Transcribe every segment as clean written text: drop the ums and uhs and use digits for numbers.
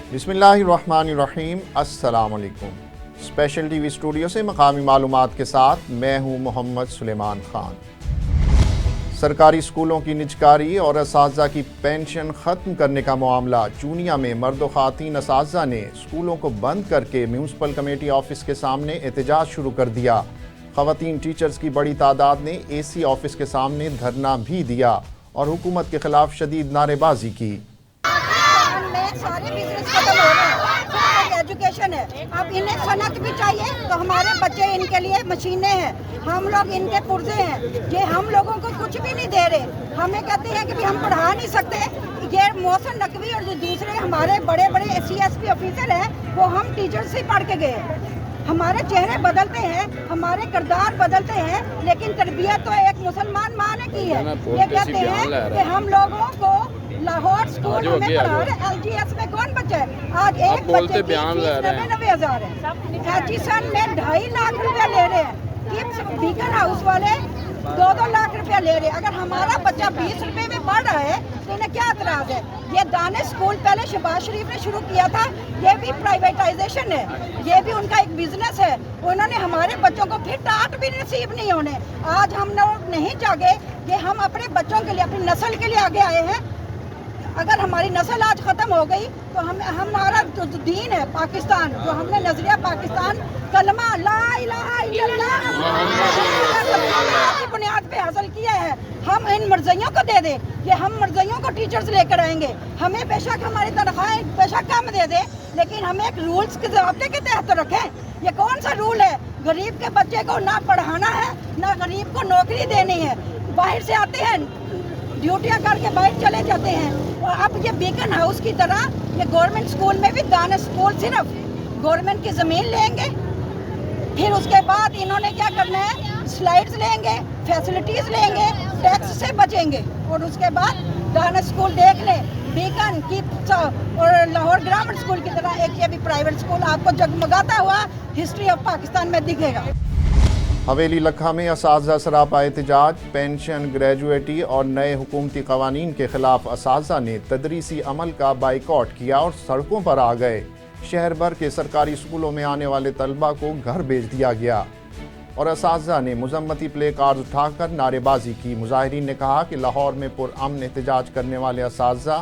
बिस्मिल्लाहिर्रहमानिर्रहीम। अस्सलाम वालेकुम। स्पेशल टीवी स्टूडियो से मकामी मालूमात के साथ मैं हूँ मोहम्मद सुलेमान खान। सरकारी स्कूलों की निजकारी और असातिज़ा की पेंशन ख़त्म करने का मामला चूनिया में मर्द व ख़वातीन असातिज़ा ने स्कूलों को बंद करके म्यूनसिपल कमेटी ऑफिस के सामने एहतजाज शुरू कर दिया। ख़वातीन टीचर्स की बड़ी तादाद ने AC ऑफिस के सामने धरना भी दिया और हुकूमत के खिलाफ शदीद नारेबाजी की। सारे बिजनेस खत्म हो रहे हैं, सिर्फ एजुकेशन है। अब इन्हें सनक भी चाहिए तो हमारे बच्चे इनके लिए मशीनें हैं, हम लोग इनके पुर्जे हैं। ये हम लोगों को कुछ भी नहीं दे रहे। हमें कहते हैं कि हम पढ़ा नहीं सकते। ये मोहसिन नकवी और जो दूसरे हमारे बड़े बड़े CSP ऑफिसर हैं वो हम टीचर से पढ़ के गए। हमारे चेहरे बदलते हैं, हमारे किरदार बदलते हैं, लेकिन तरबियत तो एक मुसलमान माँ ने की है। ये कहते हैं कि हम लोगों को लाहौर स्कूल में पढ़ा रहे, LGS में कौन बच्चा है? आज एक बच्चे की फीस 99,000 है। एचिसन में 2.5 लाख रुपया ले रहे हैं, किप्स बीकन हाउस वाले 2-2 लाख रुपया ले रहे हैं। अगर हमारा बच्चा 20 रुपए में पढ़ रहा है तो इन्हें क्या एतराज है? ये दानिश स्कूल पहले शहबाज शरीफ ने शुरू किया था, ये भी प्राइवेटाइजेशन है, ये भी उनका एक बिजनेस है। उन्होंने हमारे बच्चों को फिर टाट भी नसीब नहीं होने। आज हम लोग नहीं जागे कि हम अपने बच्चों के लिए, अपनी नस्ल के लिए आगे आए हैं। अगर हमारी नस्ल आज ख़त्म हो गई तो हमारा जो दीन है पाकिस्तान, जो हमने नजरिया पाकिस्तान कलमा ला इलाहा इल्लल्लाह की बुनियाद पे हासिल किया है, हम इन मर्जियों को दे दे। ये हम मर्जियों को टीचर्स लेकर आएंगे। हमें बेशक हमारी तनख्वाहें बेशक कम दे दे, लेकिन हमें एक रूल्स के ज़ाब्ते के तहत तो रखें। ये कौन सा रूल है? गरीब के बच्चे को ना पढ़ाना है, ना गरीब को नौकरी देनी है। बाहर से आते हैं, ड्यूटियाँ करके बाहर चले जाते हैं। और अब ये बीकन हाउस की तरह ये गवर्नमेंट स्कूल में भी दानिश स्कूल सिर्फ गवर्नमेंट की ज़मीन लेंगे, फिर उसके बाद इन्होंने क्या करना है? स्लाइड्स लेंगे, फैसिलिटीज़ लेंगे, टैक्स से बचेंगे, और उसके बाद दानिश स्कूल देख लें, बीकन की और लाहौर ग्रामीण स्कूल की तरह एक ये भी प्राइवेट स्कूल आपको जगमगाता हुआ हिस्ट्री ऑफ पाकिस्तान में दिखेगा। हवेली लखा में असातिज़ा सरापा एहतजाज, पेंशन, ग्रेजुएटी और नए हुकूमती कवानीन के खिलाफ असातिज़ा ने तदरीसी अमल का बाइकॉट किया और सड़कों पर आ गए। शहर भर के सरकारी स्कूलों में आने वाले तलबा को घर भेज दिया गया और असातिज़ा ने मुज़म्मती प्ले कार्ड उठाकर नारेबाजी की। मुजाहिरीन ने कहा कि लाहौर में पुरअमन एहतजाज करने वाले असातिज़ा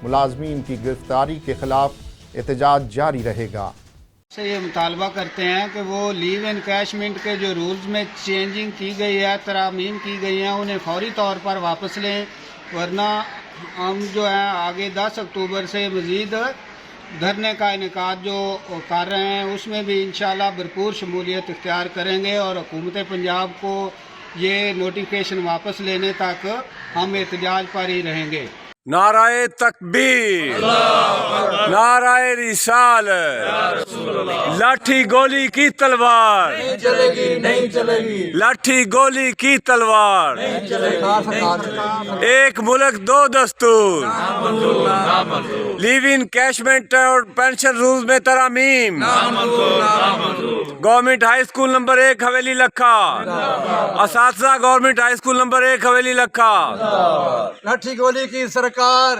मुलाजमीन की गिरफ्तारी के खिलाफ एहतजाज जारी रहेगा। से ये मुतालबा करते हैं कि वो लीव एनकैशमेंट के जो रूल्स में चेंजिंग की गई है, तरामीम की गई हैं, उन्हें फौरी तौर पर वापस लें, वरना हम जो है आगे 10 अक्टूबर से मज़ीद धरने का इनेकाद जो कर रहे हैं उसमें भी इंशाल्लाह भरपूर शमूलियत इख्तियार करेंगे और हुकूमत पंजाब को ये नोटिफिकेशन वापस लेने तक हम एहतजाज पर ही रहेंगे। नाराए तकबीर, नाराए रिसालत, लाठी गोली की तलवार नहीं चलेगी, नहीं चलेगी, लाठी गोली की तलवार नहीं चलेगी। एक मुल्क दो दस्तूर, लिव इन कैशमेंट और पेंशन रूल्स में तरामीम, गवर्नमेंट हाई स्कूल नंबर 1 हवेली लखा, असातिज़ा गवर्नमेंट हाई स्कूल नंबर 1 हवेली लखा। लाठी गोली की सरकार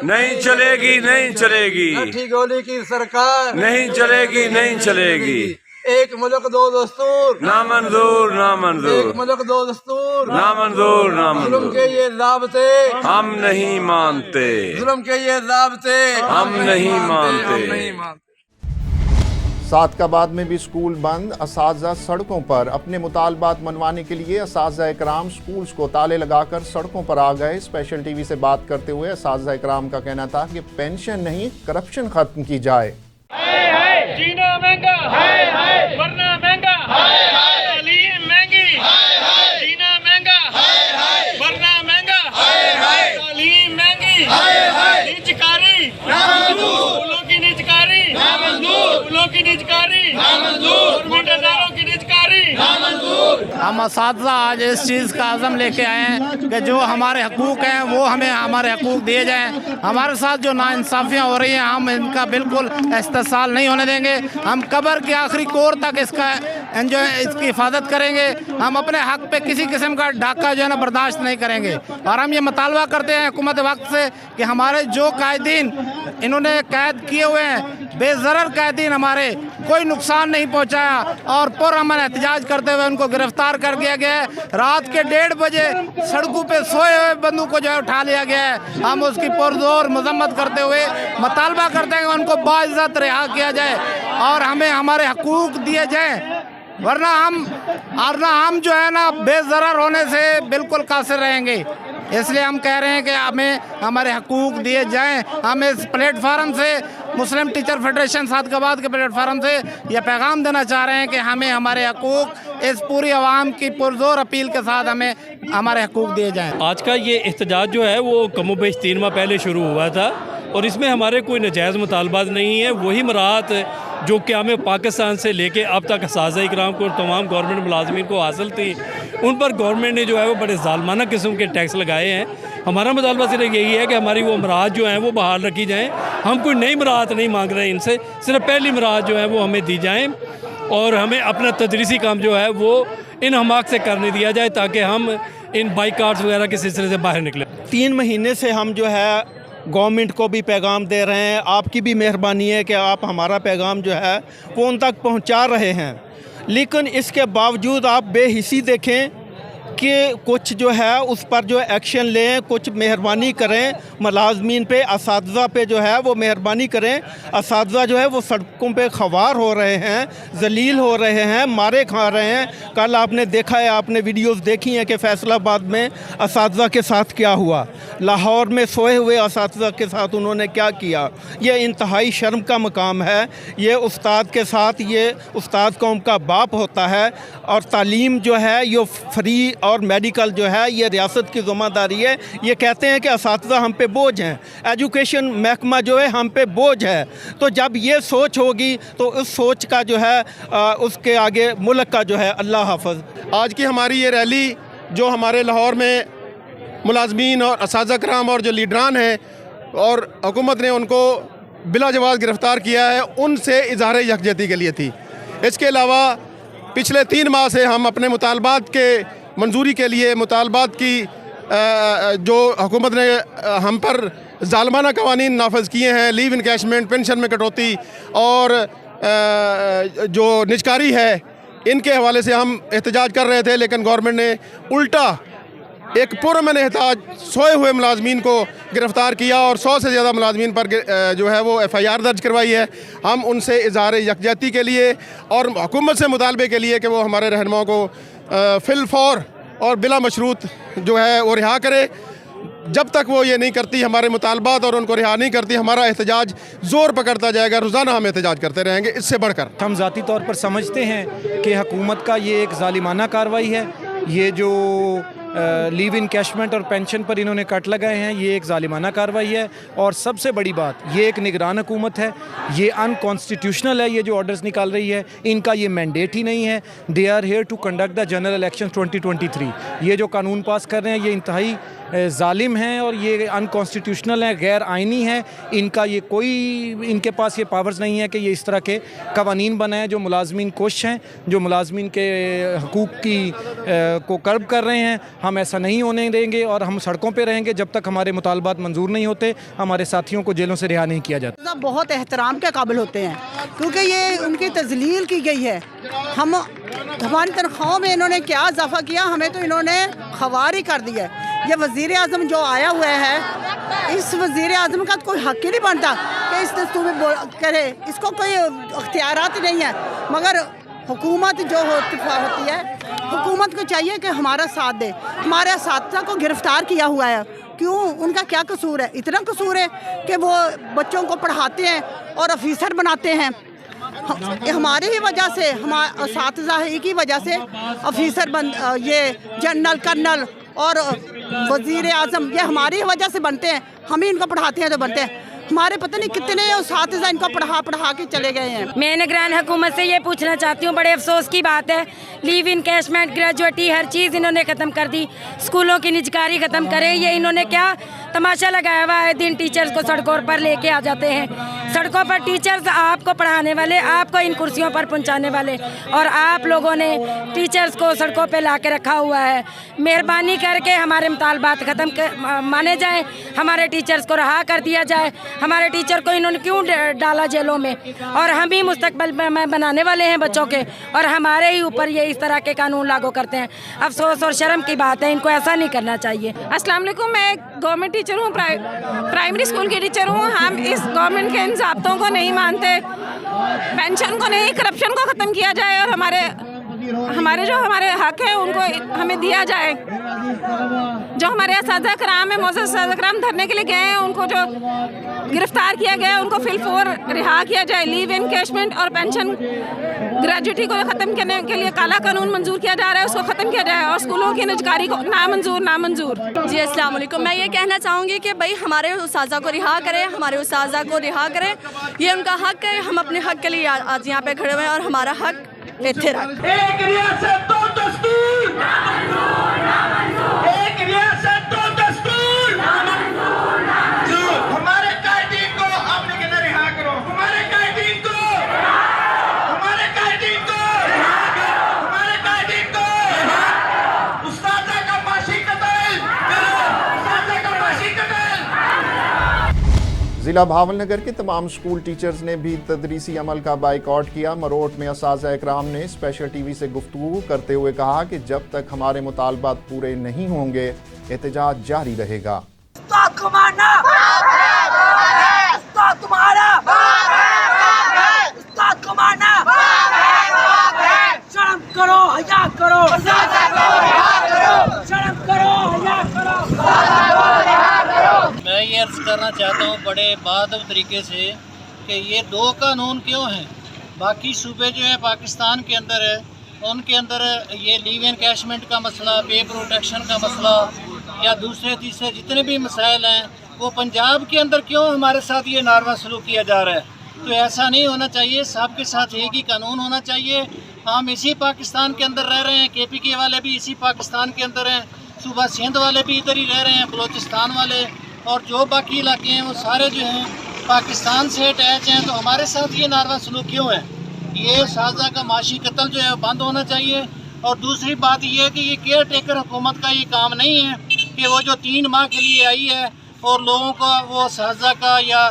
नहीं चलेगी, नहीं चलेगी, लाठी गोली की सरकार नहीं चलेगी, नहीं चलेगी। एक मुल्क दो दस्तूर ना मंजूर, ना मंजूर, एक मुल्क दो दस्तूर ना मंजूर, ना जुल्म मंजूर। के ये ज़ाब्ते हम नहीं मानते, जुल्म के ये ज़ाब्ते हम नहीं मानते। हम नहीं मानते। सादकाबाद में भी स्कूल बंद, असातिज़ा सड़कों पर। अपने मुतालबात मनवाने के लिए असातिज़ा इकराम स्कूल्स को ताले लगाकर सड़कों पर आ गए। स्पेशल टीवी से बात करते हुए असातिज़ा इकराम का कहना था कि पेंशन नहीं, करप्शन खत्म की जाए। जीना महंगा है, मरना महंगा है, तालीम महंगी है, जीना महंगा है, मरना महंगा है, तालीम महंगी, निजकारी स्कूलों की निजकारी, स्कूलों की निजकारी, गवर्नमेंट अदारों की निजकारी। हम असातिज़ा आज इस चीज़ का आज़म लेके आए हैं कि जो हमारे हकूक़ हैं वो हमें हमारे हकूक़ दिए जाएं। हमारे साथ जो नाइंसाफ़ियाँ हो रही हैं हम इनका बिल्कुल इस्तेसाल नहीं होने देंगे। हम कब्र के आखिरी कोर तक इसका इसकी हिफाजत करेंगे। हम अपने हक पे किसी किस्म का डाका जो है ना बर्दाश्त नहीं करेंगे। और हम ये मुतालबा करते हैं हुकूमत वक्त से कि हमारे जो कायदीन इन्होंने कैद किए हुए हैं, बेज़रर कैदीन हमारे, कोई नुकसान नहीं पहुंचाया और पुरअमन एहतजाज करते हुए उनको गिरफ्तार कर दिया गया है। रात के 1:30 बजे सड़कों पे सोए हुए बंदू को जो है उठा लिया गया है। हम उसकी पुरजोर मजम्मत करते हुए मुतालबा करते हैं कि उनको बाइज्जत रिहा किया जाए और हमें हमारे हकूक़ दिए जाएँ, वरना हम जो है ना बेज़रर होने से बिल्कुल कासिर रहेंगे। इसलिए हम कह रहे हैं कि हमें हमारे हकूक़ दिए जाएं। हम इस प्लेटफार्म से, मुस्लिम टीचर फेडरेशन सादकाबाद के प्लेटफार्म से यह पैगाम देना चाह रहे हैं कि हमें हमारे हकूक़ इस पूरी आवाम की पुरजोर अपील के साथ हमें हमारे हकूक़ दिए जाएं। आज का ये एहतजाज जो है वो कमोबेश 3 माह पहले शुरू हुआ था और इसमें हमारे कोई नजायज़ मुतालबात नहीं है। वही मराहत जो क़याम पाकिस्तान से लेके अब तक असातिज़ा इकराम को, तमाम गवर्नमेंट मुलाजमीन को हासिल थी, उन पर गवर्नमेंट ने जो है वो बड़े ज़ालमाना किस्म के टैक्स लगाए हैं। हमारा मुतालबा सिर्फ यही है कि हमारी वो मराहत जो हैं वो बहाल रखी जाएँ। हम कोई नई मराहत नहीं मांग रहे इनसे, सिर्फ पहली मराहत जो है वो हमें दी जाएँ और हमें अपना तदरीसी काम जो है वो इन हमाक से करने दिया जाए ताकि हम इन बाइकाट्स वगैरह के सिलसिले से बाहर निकलें। 3 महीने से हम जो है गवर्नमेंट को भी पैगाम दे रहे हैं। आपकी भी मेहरबानी है कि आप हमारा पैगाम जो है वो उन तक पहुंचा रहे हैं, लेकिन इसके बावजूद आप बेहिसी देखें कि कुछ जो है उस पर जो एक्शन लें, कुछ मेहरबानी करें मुलाजमीन पे, असातिज़ा पे जो है वो मेहरबानी करें। असातिज़ा जो है वो सड़कों पे ख़वार हो रहे हैं, जलील हो रहे हैं, मारे खा रहे हैं। कल आपने देखा है, आपने वीडियोस देखी हैं कि फैसलाबाद में असातिज़ा के साथ क्या हुआ, लाहौर में सोए हुए असातिज़ा के साथ उन्होंने क्या किया। ये इंतहाई शर्म का मकाम है। ये उस्ताद के साथ, ये उस्ताद कौम का बाप होता है और तालीम जो है ये फ्री और मेडिकल जो है ये रियासत की ज़िम्मेदारी है। ये कहते हैं कि असातिज़ा हम पे बोझ हैं, एजुकेशन महकमा जो है हम पे बोझ है। तो जब ये सोच होगी तो उस सोच का जो है उसके आगे मुल्क का जो है अल्लाह हाफ़िज़। आज की हमारी ये रैली जो हमारे लाहौर में मुलाजमीन और असातिज़ा कराम और जो लीडरान हैं और हुकूमत ने उनको बिला जवाज़ गिरफ़्तार किया है, उनसे इज़हार यकजहती के लिए थी। इसके अलावा पिछले 3 माह से हम अपने मुतालबात के मंजूरी के लिए, मुतालबात की जो हुकूमत ने हम पर ज़ालमाना कवानीन नाफज किए हैं, लीव इनकैशमेंट, पेंशन में कटौती और जो निजकारी है, इनके हवाले से हम एहतजाज कर रहे थे, लेकिन गवर्नमेंट ने उल्टा एक पुरअमन एहतजाज सोए हुए मुलाजमीन को गिरफ़्तार किया और 100 से ज़्यादा मुलाजमीन पर जो है वो FIR दर्ज करवाई है। हम उनसे इज़हार यकजहती के लिए और हुकूमत से मुतालबे के लिए कि वो हमारे रहनुमाओं को फिलफौर और बिला मशरूत जो है वो रिहा करे। जब तक वो ये नहीं करती हमारे मुतालबात और उनको रिहा नहीं करती, हमारा एहतजाज ज़ोर पकड़ता जाएगा। रोज़ाना हम एहतजाज करते रहेंगे इससे बढ़कर। हम ज़ाती तौर पर समझते हैं कि हुकूमत का ये एक ज़ालिमाना कार्रवाई है। ये जो लीव इनकैशमेंट और पेंशन पर इन्होंने कट लगाए हैं, ये एक ज़ालिमाना कार्रवाई है। और सबसे बड़ी बात, ये एक निगरान हुकूमत है, ये अनकॉन्स्टिट्यूशनल है। ये जो ऑर्डर्स निकाल रही है, इनका ये मैंडेट ही नहीं है। They are here to conduct the general election 2023। ये जो कानून पास कर रहे हैं ये इंतहाई ज़ालिम हैं और ये अनकॉन्स्टिट्यूशनल हैं, गैर आइनी हैं। इनका ये कोई, इनके पास ये पावर्स नहीं है कि ये इस तरह के कवानीन बनाएं जो मुलाजमीन कोश हैं, जो मुलाजमीन के हकूक़ की को कर्ब कर रहे हैं। हम ऐसा नहीं होने देंगे और हम सड़कों पे रहेंगे जब तक हमारे मुतालबात मंजूर नहीं होते, हमारे साथियों को जेलों से रिहा नहीं किया जाता। बहुत एहतराम के काबिल होते हैं क्योंकि ये उनकी तजलील की गई है। हमारी तनख्वाहों में इन्होंने क्या इजाफा किया, हमें तो इन्होंने ख़वार ही कर दिया। ये वज़ीर आज़म जो आया हुआ है, इस वज़ीर आज़म का कोई हक़ ही नहीं बनता कि इस दस्तूर में करे, इसको कोई अख्तियारात ही नहीं है। मगर हुकूमत जो होती है, हुकूमत को चाहिए कि हमारा साथ दे। हमारे असातिज़ा को गिरफ़्तार किया हुआ है, क्यों? उनका क्या कसूर है? इतना कसूर है कि वो बच्चों को पढ़ाते हैं और ऑफिसर बनाते हैं। हमारी ही वजह से, हमारे असातिज़ा ही की वजह से ऑफिसर ये जनरल, कर्नल और वज़ीर आज़म ये हमारी ही वजह से बनते हैं। हम ही इनको पढ़ाते हैं तो बनते हैं। हमारे पता नहीं कितने असातिज़ा इनको पढ़ा के चले गए हैं। मैं निगरान हुकूमत से ये पूछना चाहती हूँ, बड़े अफसोस की बात है, लीव इनकैशमेंट, ग्रेजुएटी, हर चीज़ इन्होंने ख़त्म कर दी। स्कूलों की निजकारी ख़त्म करे। ये इन्होंने क्या तमाशा लगाया हुआ है? दिन टीचर्स को सड़कों पर लेके आ जाते हैं, सड़कों पर टीचर्स आपको पढ़ाने वाले, आपको इन कुर्सियों पर पहुंचाने वाले, और आप लोगों ने टीचर्स को सड़कों पे ला के रखा हुआ है। मेहरबानी करके हमारे मुतालबात माने जाएं, हमारे टीचर्स को रहा कर दिया जाए। हमारे टीचर को इन्होंने क्यों डाला जेलों में, और हम ही मुस्तकबिल में बनाने वाले हैं बच्चों के, और हमारे ही ऊपर ये इस तरह के कानून लागू करते हैं। अफसोस और शर्म की बात है, इनको ऐसा नहीं करना चाहिए। अस्सलाम वालेकुम, मैं गवर्नमेंट टीचर हूँ, प्राइमरी स्कूल की टीचर हूँ। हम इस गवर्नमेंट के इन ज़ाब्तों को नहीं मानते, पेंशन को नहीं, करप्शन को ख़त्म किया जाए, और हमारे जो हमारे हक हैं उनको हमें दिया जाए। जो हमारे असातिज़ा कराम है, मौजूद असातिज़ा कराम धरने के लिए गए हैं, उनको जो गिरफ्तार किया गया है उनको फिलफोर रिहा किया जाए। लीव इनकैशमेंट और पेंशन ग्रेजुएटी को ख़त्म करने के लिए काला कानून मंजूर किया जा रहा है, उसको ख़त्म किया जाए, और स्कूलों की निजकारी को नामंजूर। जी अस्सलाम वालेकुम, मैं ये कहना चाहूँगी कि भाई हमारे उस्ताज़ा को रिहा करें, हमारे उस्ताज़ा को रिहा करें, ये उनका हक है। हम अपने हक के लिए आज यहाँ पे खड़े हुए हैं, और हमारा हक इत्तेफाक। एक रियासत दो दस्तूर, एक रियासत दो दस्तूर। हमारे कायदीन को आपने कहना रिहा करो, हमारे कायदीन को, हमारे कायदीन को, हमारे कायदीन को। उस्तादा का फांसी कत्ल करो, उस्तादा का फांसी कत्ल। जिला भावलनगर के तमाम स्कूल टीचर्स ने भी तदरीसी अमल का बाइकआउट किया। मरोट में असातिज़ा इकराम ने स्पेशल टीवी से गुफ्तगू करते हुए कहा कि जब तक हमारे मुतालबात पूरे नहीं होंगे एहतजाज जारी रहेगा। शर्म करो, हया करो, शर्म करो, हया करो। मैं ये अर्ज़ करना चाहता हूँ बड़े बाअदब तरीके से कि ये दो कानून क्यों हैं। बाकी सूबे जो है पाकिस्तान के अंदर है, उनके अंदर ये लीव एनकैशमेंट का मसला, पे प्रोटेक्शन का मसला, या दूसरे तीसरे जितने भी मसाइल हैं, वो पंजाब के अंदर क्यों हमारे साथ ये नारवा सलूक किया जा रहा है। तो ऐसा नहीं होना चाहिए, सबके साथ एक ही कानून होना चाहिए। हम इसी पाकिस्तान के अंदर रह रहे हैं, KPK वाले भी इसी पाकिस्तान के अंदर हैं, सूबा सिंध वाले भी इधर ही रह रहे हैं, बलोचिस्तान वाले और जो बाकी इलाके हैं वो सारे जो हैं पाकिस्तान से अटैच हैं। तो हमारे साथ ये नारवा सलूक क्यों है। ये साजा का माशी कत्ल जो है बंद होना चाहिए। और दूसरी बात ये है कि ये केयर टेकर हुकूमत का ये काम नहीं है कि वो जो 3 माह के लिए आई है और लोगों का वो साजा का या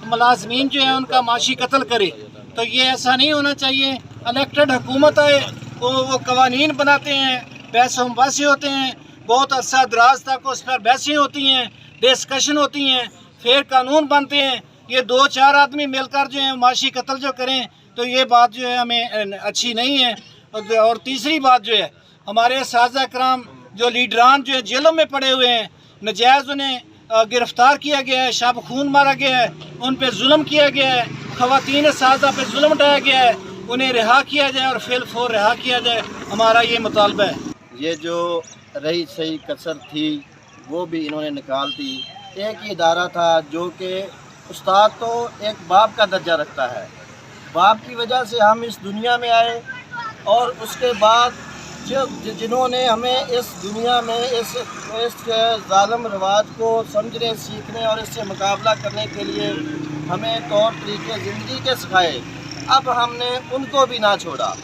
मुलाजमीन जो है उनका माशी कत्ल करे। तो ये ऐसा नहीं होना चाहिए। इलेक्टेड हुकूमत आए, वो कवानीन बनाते हैं, बहसों बहसी होते हैं, बहुत अरसा दराज तक उस पर बहसें होती हैं, डिस्कशन होती हैं, फिर कानून बनते हैं। ये 2-4 आदमी मिलकर जो है माशी कत्ल जो करें तो ये बात जो है हमें अच्छी नहीं है। और तीसरी बात जो है हमारे असातिज़ा कराम जो लीडरान जो है जेलों में पड़े हुए हैं, नजायज़ उन्हें गिरफ़्तार किया गया है, शाब खून मारा गया है, उन पर जुल्म किया गया है, ख़वातीन असातिज़ा पे जुल्म उठाया गया है, उन्हें रिहा किया जाए और फिलफोर रिहा किया जाए, हमारा ये मुतालबा है। ये जो रही सही कसर थी वो भी इन्होंने निकाल दी। एक ही इदारा था जो कि उस्ताद तो एक बाप का दर्जा रखता है, बाप की वजह से हम इस दुनिया में आए, और उसके बाद जिन्होंने हमें इस दुनिया में इस ज़ालिम रिवाज को समझने, सीखने और इससे मुकाबला करने के लिए हमें तौर तरीके ज़िंदगी के सिखाए, अब हमने उनको भी ना छोड़ा।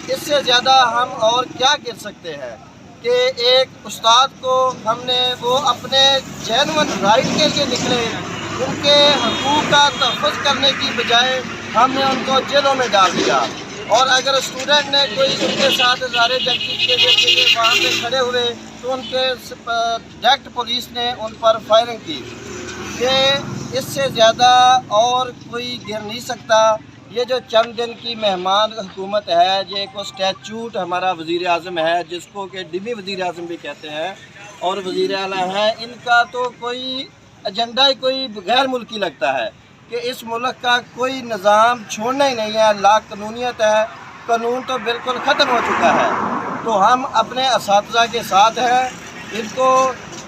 इससे ज़्यादा हम और क्या कर सकते हैं कि एक उस्ताद को हमने वो अपने जेन्युइन राइट के लिए निकले, उनके हकूक़ का तहफ़्फ़ुज़ करने की बजाय हमने उनको जेलों में डाल दिया। और अगर स्टूडेंट ने कोई उनके साथ इज़हार जंगी के लिए वहाँ पे खड़े हुए तो उनके डायरेक्ट पुलिस ने उन पर फायरिंग की। कि इससे ज़्यादा और कोई गिर नहीं सकता। ये जो चंद दिन की मेहमान हुकूमत है, ये को स्टैचूट हमारा वज़ीर आज़म है जिसको कि डिमी वज़ीर आज़म भी कहते हैं और वज़ीर आला है, इनका तो कोई एजेंडा ही कोई गैर मुल्की लगता है कि इस मुल्क का कोई निज़ाम छोड़ना ही नहीं है, ला कानूनियत है, कानून तो बिल्कुल ख़त्म हो चुका है। तो हम अपने असातिज़ा के साथ हैं, इनको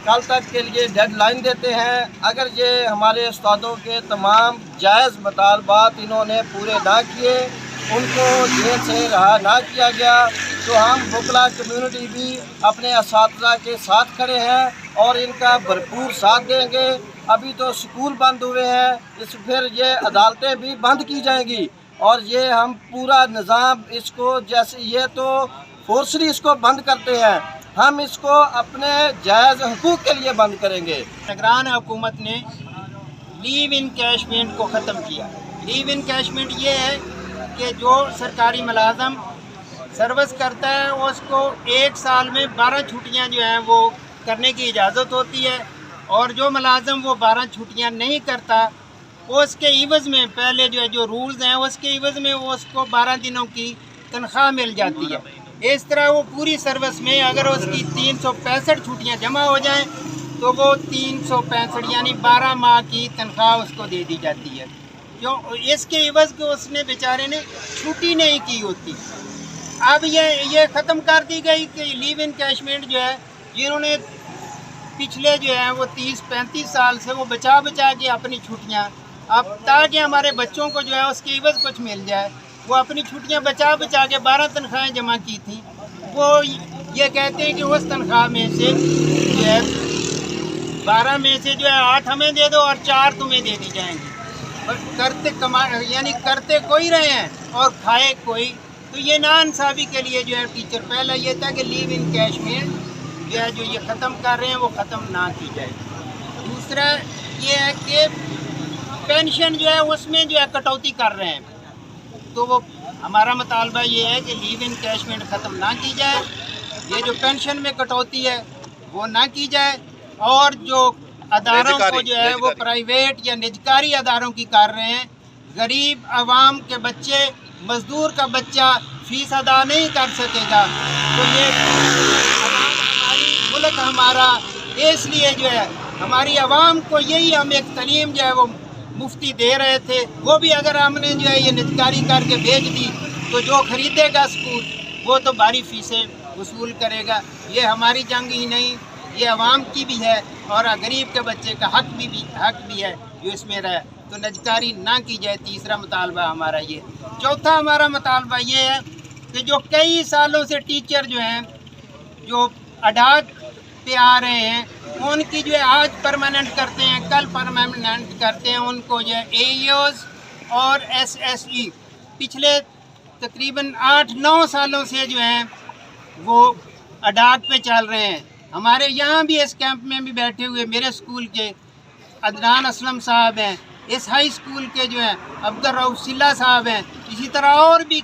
कल तक के लिए डेडलाइन देते हैं। अगर ये हमारे उस्तादों के तमाम जायज़ मुतालबात इन्होंने पूरे ना किए, उनको जेल से रहा ना किया गया, तो हम बुकला कम्युनिटी भी अपने असातिज़ा के साथ खड़े हैं और इनका भरपूर साथ देंगे। अभी तो स्कूल बंद हुए हैं, इस फिर ये अदालतें भी बंद की जाएंगी और ये हम पूरा निज़ाम इसको जैसे ये तो फोर्सली इसको बंद करते हैं, हम इसको अपने जायज़ हुकूक के लिए बंद करेंगे। निगरान हुकूमत ने लीव इन कैशमेंट को ख़त्म किया। लीव इन कैशमेंट ये है कि जो सरकारी मुलाजम सर्विस करता है उसको एक साल में 12 छुट्टियां जो हैं वो करने की इजाज़त होती है, और जो मुलाजम वो 12 छुट्टियां नहीं करता उसके इवज़ में पहले जो है जो रूल्स हैं उसके इवज़ में वो उसको 12 दिनों की तनख्वाह मिल जाती है। इस तरह वो पूरी सर्विस में अगर उसकी 365 छुट्टियां जमा हो जाएं तो वो 365 यानी 12 माह की तनख्वाह उसको दे दी जाती है। जो इसके इवज़ को उसने बेचारे ने छुट्टी नहीं की होती। अब ये ख़त्म कर दी गई कि लीव इन कैशमेंट जो है जिन्होंने पिछले जो है वो 30-35 साल से वो बचा के अपनी छुट्टियाँ, अब ताकि हमारे बच्चों को जो है उसकी इवज़ कुछ मिल जाए, वो अपनी छुट्टियां बचा के 12 तनख्वाहें जमा की थी। वो ये कहते हैं कि उस तनख्वाह में से जो है 12 में से जो है 8 हमें दे दो और 4 तुम्हें दे दी जाएंगी। और यानी करते कोई रहे हैं और खाए कोई, तो ये नाइंसाफ़ी के लिए जो है टीचर पहला ये था कि लीव इन कैशमेंट जो है जो ये ख़त्म कर रहे हैं वो ख़त्म ना की जाए। दूसरा ये है कि पेंशन जो है उसमें जो है कटौती कर रहे हैं, तो वो हमारा मुतालबा ये है कि लीव इन कैशमेंट ख़त्म ना की जाए, ये जो पेंशन में कटौती है वो ना की जाए, और जो अदारों को जो है वो प्राइवेट या निजकारी अदारों की कर रहे हैं। गरीब आवाम के बच्चे, मज़दूर का बच्चा फ़ीस अदा नहीं कर सकेगा, तो ये मुल्क हमारा, इसलिए जो है हमारी आवाम को यही हम एक तालीम जो है वो मुफ्ती दे रहे थे, वो भी अगर हमने जो है ये निजकारी करके भेज दी तो जो ख़रीदेगा स्कूल वो तो भारी फ़ीसें वसूल करेगा। ये हमारी जंग ही नहीं, ये आवाम की भी है और गरीब के बच्चे का हक भी है जो इसमें रहे, तो निजकारी ना की जाए। तीसरा मुतालबा हमारा ये। चौथा हमारा मुतालबा ये है कि जो कई सालों से टीचर जो हैं जो अडाक पे आ रहे हैं उनकी जो है आज परमानेंट करते हैं, कल परमानेंट करते हैं, उनको जो है AEOs और SSE पिछले तकरीबन 8-9 सालों से जो हैं वो अडाक पे चल रहे हैं। हमारे यहाँ भी इस कैंप में भी बैठे हुए मेरे स्कूल के अदनान असलम साहब हैं, इस हाई स्कूल के जो हैं अब्दुल रऊफ सिल्ला साहब हैं, इसी तरह और भी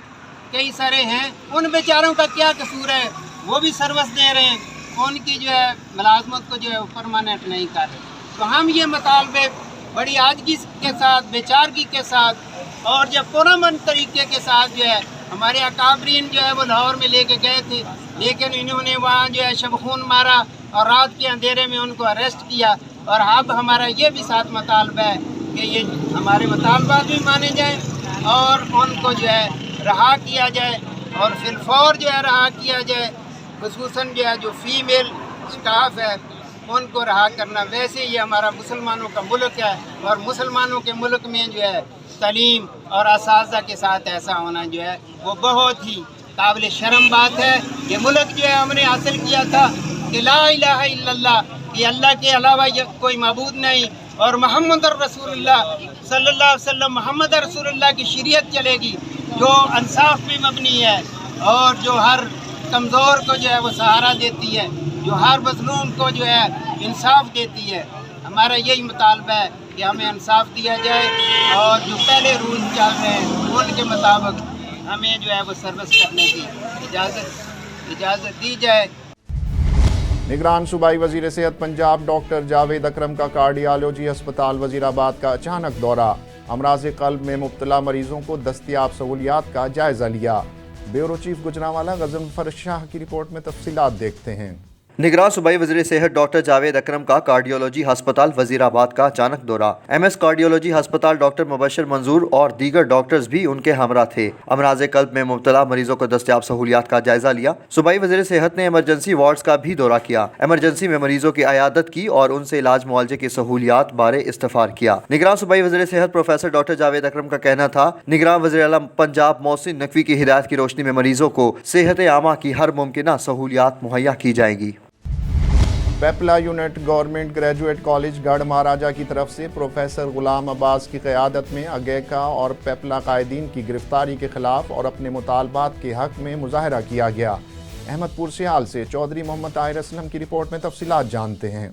कई सारे हैं। उन बेचारों का क्या कसूर है, वो भी सर्विस दे रहे हैं, उनकी जो है मुलाजमत को जो है परमानेंट नहीं कर रहे। तो हम ये मुतालबे बड़ी आजगी के साथ, बेचारगी के साथ और जब पुरअमन तरीके के साथ जो है हमारे अकाबरीन जो है वो लाहौर में लेके गए थे, लेकिन इन्होंने वहाँ जो है शबखून मारा और रात के अंधेरे में उनको अरेस्ट किया। और अब हमारा ये भी साथ मुतालबा है कि ये हमारे मुतालबात भी माने जाएँ और उनको जो है रहा किया जाए और फिलफौर जो है रहा किया जाए, खुसूसन जो है जो फीमेल स्टाफ है उनको रहा करना। वैसे ये हमारा मुसलमानों का मुल्क है और मुसलमानों के मुल्क में जो है तालीम और असातिज़ा के साथ ऐसा होना जो है वो बहुत ही काबिल शर्म बात है। ये मुल्क जो है हमने हासिल किया था कि ला इलाहा इल्लल्लाह, कि अल्लाह के अलावा कोई माबूद नहीं और मोहम्मद रसूलुल्लाह सल्लल्लाहु अलैहि वसल्लम मोहम्मद रसूलुल्लाह की शरीयत चलेगी जो इंसाफ पे मबनी है और जो हर कमज़ोर को जो है वो सहारा देती है, जो हर मज़लूम को जो है इंसाफ देती है। हमारा यही मुतालबा है कि हमें इंसाफ दिया जाए और जो पहले रूल चल रहे हैं उनके मुताबिक हमें जो है वो सर्विस करने की इजाज़त दी जाए। निगरान सूबाई वज़ीर सेहत पंजाब डॉक्टर जावेद अकरम का कार्डियोलॉजी अस्पताल वज़ीराबाद का अचानक दौरा, अमराज़ क़ल्ब में मुब्तला मरीजों को दस्तयाब सहूलियात का जायज़ा लिया। ब्यूरो चीफ गुजरांवाला गज़नफ़र शाह की रिपोर्ट में तफसीलात देखते हैं। निगरान सूबाई वज़ीर सेहत डॉक्टर जावेद अकरम का कार्डियोलॉजी अस्पताल वज़ीराबाद का अचानक दौरा। MS कार्डियोलॉजी अस्पताल डॉक्टर मुबशर मंजूर और दीगर डॉक्टर्स भी उनके हमरा थे। अमराज़ क़ल्ब में मुब्तला मरीजों को दस्तयाब सहूलियात का जायजा लिया। सूबाई वज़ीर सेहत ने इमरजेंसी वार्ड्स का भी दौरा किया, इमरजेंसी में मरीजों की अयादत की और उनसे इलाज मुआलजे की सहूलियात बारे इस्तफार किया। निगरान सूबाई वज़ीर सेहत प्रोफेसर डॉक्टर जावेद अकरम का कहना था, निगरान वज़ीर आला पंजाब मोहसिन नकवी की हिदायत की रोशनी में मरीजों को सेहत आमा की हर मुमकिन सहूलियात मुहैया की जाएंगी। پیپلا یونٹ گورنمنٹ گریجویٹ کالج گڑھ مہاراجہ کی طرف سے پروفیسر غلام عباس کی قیادت میں اگیکا اور پیپلا قائدین کی گرفتاری کے خلاف اور اپنے مطالبات کے حق میں مظاہرہ کیا گیا۔ احمد پور سیال سے چودھری محمد طاہر اسلم کی رپورٹ میں تفصیلات جانتے ہیں۔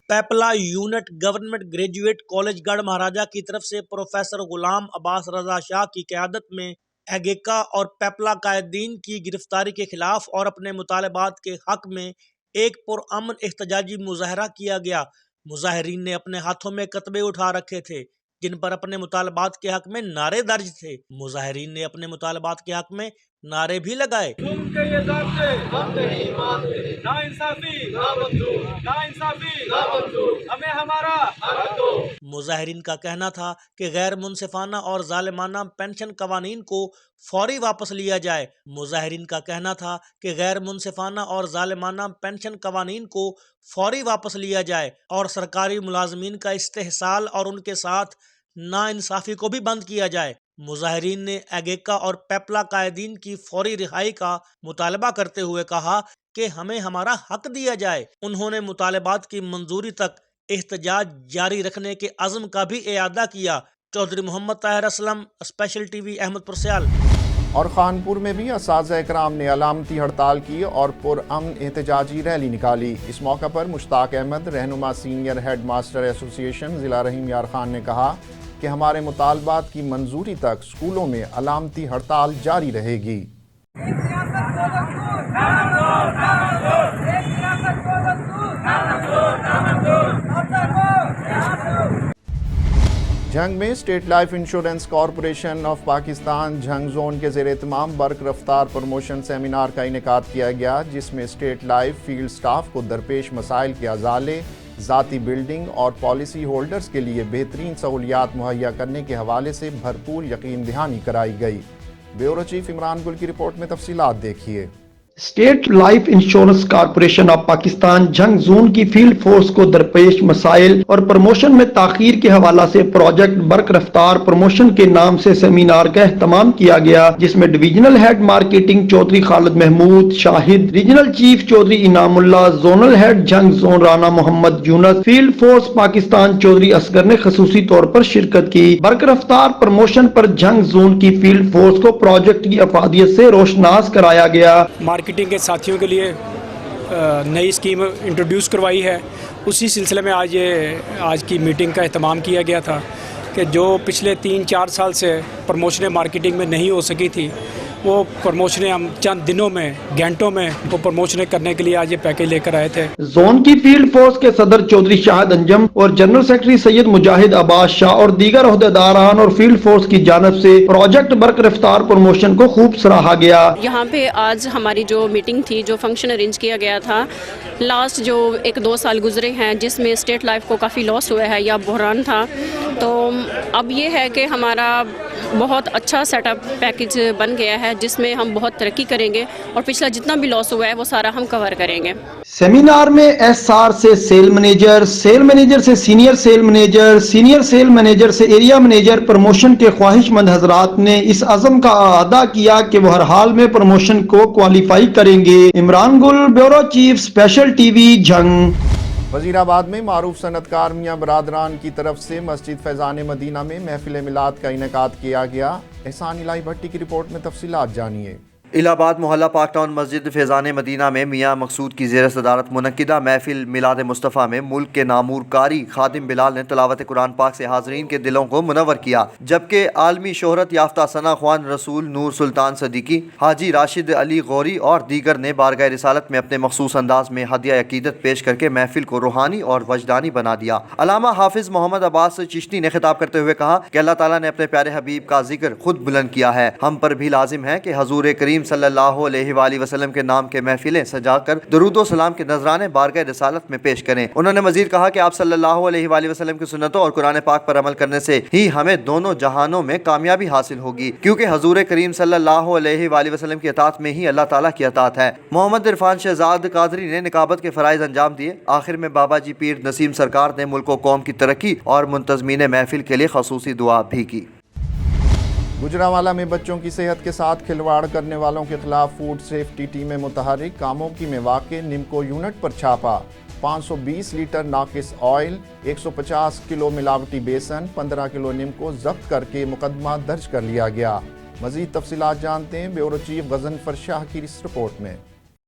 پیپلا یونٹ گورنمنٹ گریجویٹ کالج گڑھ مہاراجہ کی طرف سے پروفیسر غلام عباس رضا شاہ کی قیادت میں اگیکا اور پیپلا قائدین کی گرفتاری کے خلاف اور اپنے مطالبات کے حق میں ایک پرامن احتجاجی مظاہرہ کیا گیا۔ مظاہرین نے اپنے ہاتھوں میں کتبے اٹھا رکھے تھے جن پر اپنے مطالبات کے حق میں نعرے درج تھے۔ مظاہرین نے اپنے مطالبات کے حق میں نعرے بھی لگائے۔ مظاہرین کا کہنا تھا کہ غیر منصفانہ اور ظالمانہ پینشن قوانین کو فوری واپس لیا جائے۔ مظاہرین کا کہنا تھا کہ غیر منصفانہ اور ظالمانہ پینشن قوانین کو فوری واپس لیا جائے اور سرکاری ملازمین کا استحصال اور ان کے ساتھ ناانصافی کو بھی بند کیا جائے۔ مظاہرین نے اگیکا اور پیپلا قائدین کی فوری رہائی کا مطالبہ کرتے ہوئے کہا کہ ہمیں ہمارا حق دیا جائے۔ انہوں نے مطالبات کی منظوری تک احتجاج جاری رکھنے کے عزم کا بھی اعادہ کیا۔ Chaudhry Muhammad Tahir Aslam, special TV, Ahmadpur Sial. اور خانپور میں بھی اساتذہ اکرام نے علامتی ہڑتال کی اور پرامن احتجاجی ریلی نکالی۔ اس موقع پر مشتاق احمد، رہنما سینئر ہیڈ ماسٹر ایسوسی ایشن ضلع رحیم یار خان نے کہا کہ ہمارے مطالبات کی منظوری تک اسکولوں میں علامتی ہڑتال جاری رہے گی۔ جھنگ میں state life insurance corporation of Pakistan Jhang zone کے زیر اہتمام برق رفتار پروموشن سیمینار کا انعقاد کیا گیا، جس میں اسٹیٹ لائف فیلڈ سٹاف کو درپیش مسائل کے ازالے، ذاتی بلڈنگ اور پالیسی ہولڈرز کے لیے بہترین سہولیات مہیا کرنے کے حوالے سے بھرپور یقین دہانی کرائی گئی۔ بیورو چیف عمران گل کی رپورٹ میں تفصیلات دیکھیے۔ State life insurance corporation of Pakistan Jhang zone کی فیلڈ فورس کو درپیش مسائل اور پروموشن میں تاخیر کے حوالہ سے پروجیکٹ برق رفتار پروموشن کے نام سے سیمینار کا اہتمام کیا گیا، جس میں divisional head marketing Chaudhry Khalid Mahmood Shahid, regional chief Chaudhry Inamullah, zonal head Jhang zone Rana Muhammad Younis, field force Pakistan Chaudhry Asghar نے خصوصی طور پر شرکت کی۔ برق رفتار پروموشن پر جھنگ زون کی فیلڈ فورس کو پروجیکٹ کی افادیت سے روشناس کرایا گیا۔ مارکیٹنگ کے ساتھیوں کے لیے نئی اسکیم انٹروڈیوس کروائی ہے، اسی سلسلے میں آج کی میٹنگ کا اہتمام کیا گیا تھا کہ جو پچھلے 3-4 سال سے پروموشنیں مارکیٹنگ میں نہیں ہو سکی تھی، وہ پروموشنیں ہم چند دنوں میں، گھنٹوں میں وہ پروموشنیں کرنے کے لیے آج یہ پیکیج لے کر آئے تھے۔ زون کی فیلڈ فورس کے صدر چودھری شاہد انجم اور جنرل سیکرٹری سید مجاہد عباس شاہ اور دیگر عہدیداران اور فیلڈ فورس کی جانب سے پروجیکٹ برق رفتار پروموشن کو خوب سراہا گیا۔ یہاں پہ آج ہماری جو میٹنگ تھی، جو فنکشن ارینج کیا گیا تھا، لاسٹ جو 1-2 سال گزرے ہیں جس میں اسٹیٹ لائف کو کافی لاس ہوا ہے یا بحران تھا، تو اب یہ ہے کہ ہمارا بہت اچھا سیٹ اپ پیکیج بن گیا ہے جس میں ہم بہت ترقی کریں گے اور پچھلا جتنا بھی لاس ہوا ہے وہ سارا ہم کور کریں گے۔ سیمینار میں ایس آر سے سیل مینیجر سے senior sale manager, senior sale manager سے ایریا مینیجر پروموشن کے خواہش مند حضرات نے اس عزم کا اعادہ کیا کہ وہ ہر حال میں پروموشن کو کوالیفائی کریں گے۔ Imran Gul, bureau chief, special TV, Jhang. Wazirabad میں معروف صنعت کار میاں برادران کی طرف سے مسجد فیضان مدینہ میں محفل میلاد کا انعقاد کیا گیا۔ احسان الہی بھٹی کی رپورٹ میں تفصیلات جانیے۔ الہ آباد محلہ پاک ٹاؤن مسجد فیضان مدینہ میں میاں مقصود کی زیر صدارت منعقدہ محفل میلاد مصطفیٰ میں ملک کے نامور قاری خادم بلال نے تلاوت قرآن پاک سے حاضرین کے دلوں کو منور کیا، جبکہ عالمی شہرت یافتہ ثنا خوان رسول نور سلطان صدیقی، حاجی راشد علی غوری اور دیگر نے بارگاہ رسالت میں اپنے مخصوص انداز میں ہدیہ عقیدت پیش کر کے محفل کو روحانی اور وجدانی بنا دیا۔ علامہ حافظ محمد عباس چشتی نے خطاب کرتے ہوئے کہا کہ اللہ تعالیٰ نے اپنے پیارے حبیب کا ذکر خود بلند کیا ہے، ہم پر بھی لازم ہے کہ حضور کریم صلی اللہ علیہ وآلہ وسلم کے نام کے محفلیں سجا کر درود و سلام کے نذرانے بارگاہ رسالت میں پیش کریں۔ انہوں نے مزید کہا کہ آپ صلی اللہ علیہ وآلہ وسلم کی سنتوں اور قرآن پاک پر عمل کرنے سے ہی ہمیں دونوں جہانوں میں کامیابی حاصل ہوگی، کیونکہ حضور کریم صلی اللہ علیہ وآلہ وسلم کی اطاعت میں ہی اللہ تعالیٰ کی اطاعت ہے۔ محمد عرفان شہزاد قادری نے نقابت کے فرائض انجام دیے۔ آخر میں بابا جی پیر نسیم سرکار نے ملک و قوم کی ترقی اور منتظمین محفل کے لیے خصوصی دعا بھی کی۔ گجرانوالہ میں بچوں کی صحت کے ساتھ کھلواڑ کرنے والوں کے خلاف فوڈ سیفٹی ٹیمیں متحرک، کاموکی میں واقع نمکو یونٹ پر چھاپا۔ 520 لیٹر ناقص آئل، 150 کلو ملاوٹی بیسن، 15 کلو نمکو ضبط کر کے مقدمہ درج کر لیا گیا۔ مزید تفصیلات جانتے ہیں بیورو چیف غضنفر شاہ کی اس رپورٹ میں۔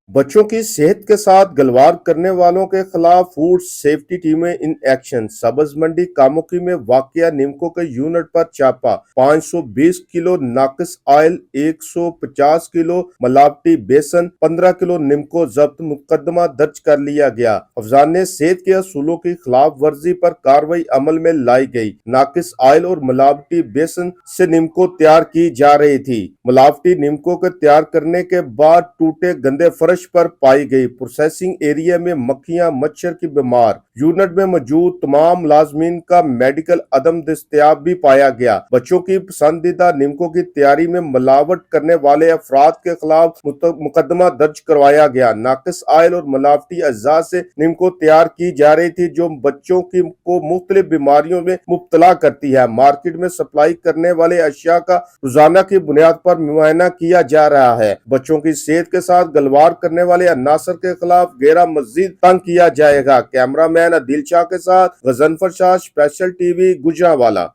بچوں کی صحت کے ساتھ گلوار کرنے والوں کے خلاف فوڈ سیفٹی ٹیمیں ان ایکشن۔ سبز منڈی کاموکی میں واقع نمکو کے یونٹ پر چھاپا، 520 کلو ناقص آئل، 150 کلو ملاوٹی بیسن، 15 کلو نمکو ضبط، مقدمہ درج کر لیا گیا۔ افسران نے صحت کے اصولوں کی خلاف ورزی پر کارروائی عمل میں لائی گئی۔ ناقص آئل اور ملاوٹی بیسن سے نمکو تیار کی جا رہی تھی۔ ملاوٹی نمکو کے تیار کرنے کے بعد ٹوٹے گندے فرش پر پائی گئی۔ پروسیسنگ ایریا میں مکھیاں مچھر کی بیمار۔ یونٹ میں موجود تمام ملازمین کا میڈیکل عدم دستیاب بھی پایا گیا۔ بچوں کی پسندیدہ نمکو کی تیاری میں ملاوٹ کرنے والے افراد کے خلاف مقدمہ درج کروایا گیا۔ ناقص آئل اور ملاوٹی اجزاء سے نمکو تیار کی جا رہی تھی جو بچوں کو مختلف بیماریوں میں مبتلا کرتی ہے۔ مارکیٹ میں سپلائی کرنے والے اشیاء کا روزانہ کی بنیاد پر معائنہ کیا جا رہا ہے۔ بچوں کی صحت کے ساتھ گلوار کرنے والے عناصر کے خلاف گھیرا مزید تنگ کیا جائے گا۔ کیمرہ مین عدیل شاہ کے ساتھ Ghazanfar Shah, special T V, Gujranwala.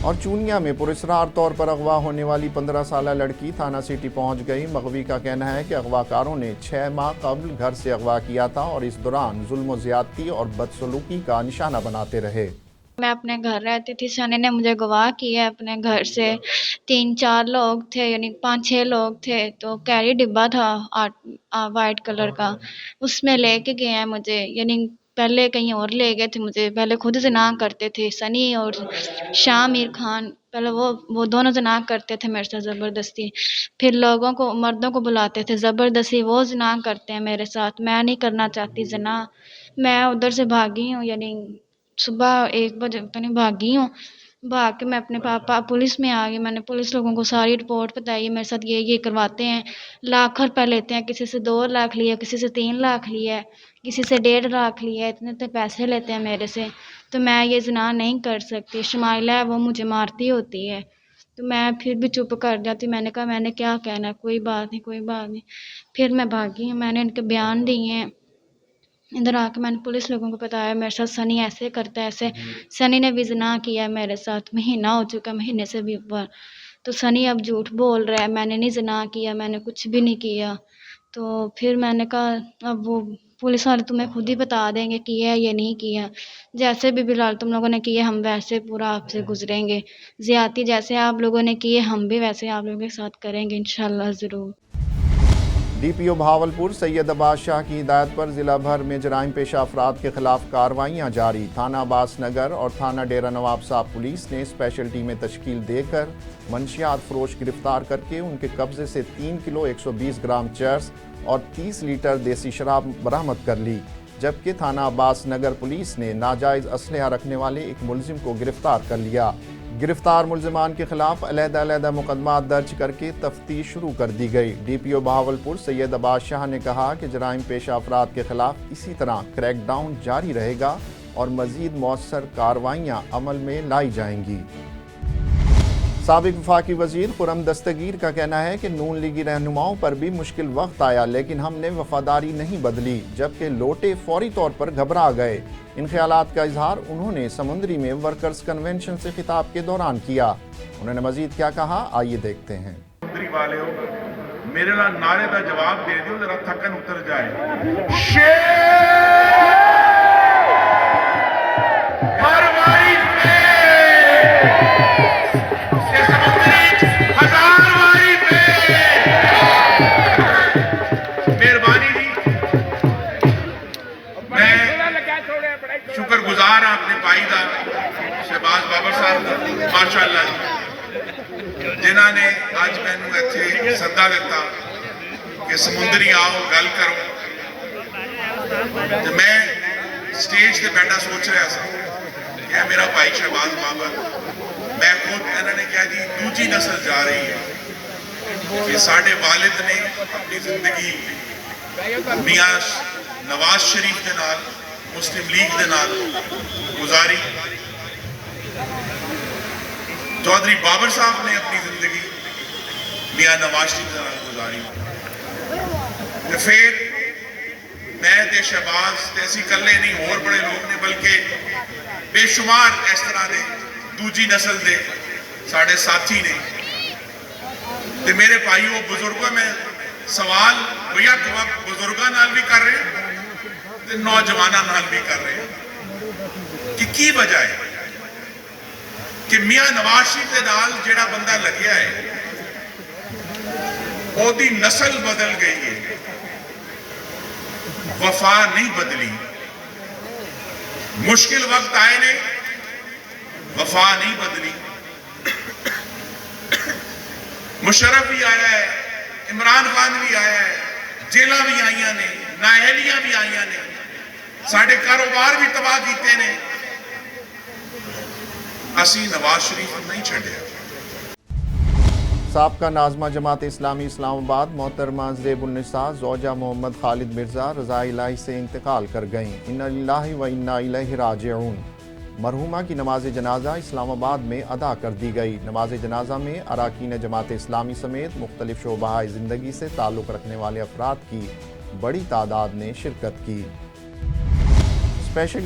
اور چونیا میں پراسرار طور پر اغوا ہونے والی 15 سالہ لڑکی تھانہ سٹی پہنچ گئی۔ مغوی کا کہنا ہے کہ اغواکاروں نے 6 ماہ قبل گھر سے اغوا کیا تھا اور اس دوران ظلم و زیادتی اور بدسلوکی کا نشانہ بناتے رہے۔ میں اپنے گھر رہتی تھی، سنی نے مجھے اغوا کیا اپنے گھر سے۔ 3-4 لوگ تھے، یعنی 5-6 لوگ تھے، تو کیری ڈبہ تھا وائٹ کلر کا، اس میں لے کے گئے ہیں مجھے، یعنی پہلے کہیں اور لے گئے تھے مجھے، پہلے خود زنا کرتے تھے سنی اور شاہ میر خان، پہلے وہ دونوں زنا کرتے تھے میرے ساتھ زبردستی، پھر لوگوں کو مردوں کو بلاتے تھے زبردستی، وہ زنا کرتے ہیں میرے ساتھ، میں نہیں کرنا چاہتی زنا۔ میں ادھر سے بھاگی ہوں، یعنی صبح 1 بجے بھاگی ہوں، بھاگ کے میں اپنے پاپا پولیس میں آ گئی۔ میں نے پولیس لوگوں کو ساری رپورٹ بتائی، میرے ساتھ یہ کرواتے ہیں، لاکھ روپے لیتے ہیں، کسی سے 2 لاکھ لیا، کسی سے 3 لاکھ لیا، کسی سے 1.5 لاکھ لیا، اتنے پیسے لیتے ہیں میرے سے، تو میں یہ زنا نہیں کر سکتی۔ شمائلہ ہے وہ مجھے مارتی ہوتی ہے، تو میں پھر بھی چپ کر جاتی، میں نے کہا میں نے کیا کہنا، کوئی بات نہیں کوئی بات نہیں۔ پھر میں بھاگی ہوں، میں نے ان کے بیان دیے ہیں، ادھر آ کے میں نے پولیس لوگوں کو بتایا میرے ساتھ سنی ایسے کرتا ہے ایسے۔ سنی نے بھی زنا کیا میرے ساتھ، مہینہ ہو چکا، مہینے سے بھی اوپر، تو سنی اب جھوٹ بول رہا ہے، میں نے نہیں زنا کیا، میں نے کچھ بھی نہیں کیا۔ تو پھر میں نے کہا اب وہ پولیس والے تمہیں خود ہی بتا دیں گے کیا ہے یا نہیں کیا، جیسے بھی بلال تم لوگوں نے کیا ہم ویسے پورا آپ سے گزریں گے، زیادتی جیسے آپ لوگوں نے کیے ہم بھی ویسے آپ لوگوں کے ساتھ کریں گے انشاءاللہ ضرور۔ ڈی پی او بہاولپور سید عباس شاہ کی ہدایت پر ضلع بھر میں جرائم پیشہ افراد کے خلاف کارروائیاں جاری۔ تھانہ عباس نگر اور تھانہ ڈیرہ نواب صاحب پولیس نے اسپیشل ٹیمیں تشکیل دے کر منشیات فروش گرفتار کر کے ان کے قبضے سے 3 کلو 120 گرام چرس اور 30 لیٹر دیسی شراب برآمد کر لی، جبکہ تھانہ عباس نگر پولیس نے ناجائز اسلحہ رکھنے والے ایک ملزم کو گرفتار کر لیا۔ گرفتار ملزمان کے خلاف علیحدہ مقدمات درج کر کے تفتیش شروع کر دی گئی۔ ڈی پی او بہاولپور سید عباس شاہ نے کہا کہ جرائم پیشہ افراد کے خلاف اسی طرح کریک ڈاؤن جاری رہے گا اور مزید مؤثر کارروائیاں عمل میں لائی جائیں گی۔ سابق وفاقی وزیر خرم دستگیر کا کہنا ہے کہ نون لیگی رہنماؤں پر بھی مشکل وقت آیا لیکن ہم نے وفاداری نہیں بدلی، جبکہ لوٹے فوری طور پر گھبرا گئے۔ ان خیالات کا اظہار انہوں نے سمندری میں ورکرز کنونشن سے خطاب کے دوران کیا۔ انہوں نے مزید کیا کہا، آئیے دیکھتے ہیں۔ سمندری والے ہو میرے لا نعرے کا جواب دے دیو، ذرا تھکن اتر جائے۔ شکر گزار اپنے بھائی دا شہباز بابر صاحب ماشاءاللہ جنہاں نے آج میں نو ایتھے صدا دیتا کہ سمندری آؤ گل کرو۔ میں سٹیج تے بیٹھا سوچ رہا سا کہ میرا بھائی شہباز بابر، میں خود انہوں نے کہا جی دوسری نسل جا رہی ہے کہ ساڑھے والد نے اپنی زندگی میاں نواز شریف دے نال مسلم لیگ دے نال گزاری، چودھری بابر صاحب نے اپنی زندگی میاں نواز شریف دے نال گزاری، پھر میں تے شہباز تے اسی کلے نہیں اور بڑے لوگ نے بلکہ بے شمار اس طرح دے دوجی نسل دے ساڑھے ساتھی نے تے میرے بھائیوں بزرگوں میں سوال ہویا کہ وقت بزرگاں نال بھی کر رہے ہیں تے نوجواناں نال بھی کر رہے ہیں کہ کی وجہ ہے کہ میاں نواز شریف دے نال جڑا بندہ لگیا ہے وہ دی نسل بدل گئی ہے، وفا نہیں بدلی، مشکل وقت آئے نے وفا نہیں بدلی، مشرف بھی آیا ہے، عمران خان بھی آیا ہے، جیلہ بھی آئیاں نے، نااہلیاں بھی آئیاں نے، ساڑھے کاروبار بھی تباہ کیتے نے، اسی نواز شریف نہیں چھڑے۔ سابقہ ناظمہ جماعت اسلامی اسلام آباد محترمہ زیب النساء زوجہ محمد خالد مرزا رضا الہی سے انتقال کر گئیں۔ انا للہ و انا الیہ راجعون۔ مرحومہ کی نماز جنازہ اسلام آباد میں ادا کر دی گئی۔ نماز جنازہ میں اراکین جماعت اسلامی سمیت مختلف شعبہ زندگی سے تعلق رکھنے والے افراد کی بڑی تعداد نے شرکت کی۔ اسپیشل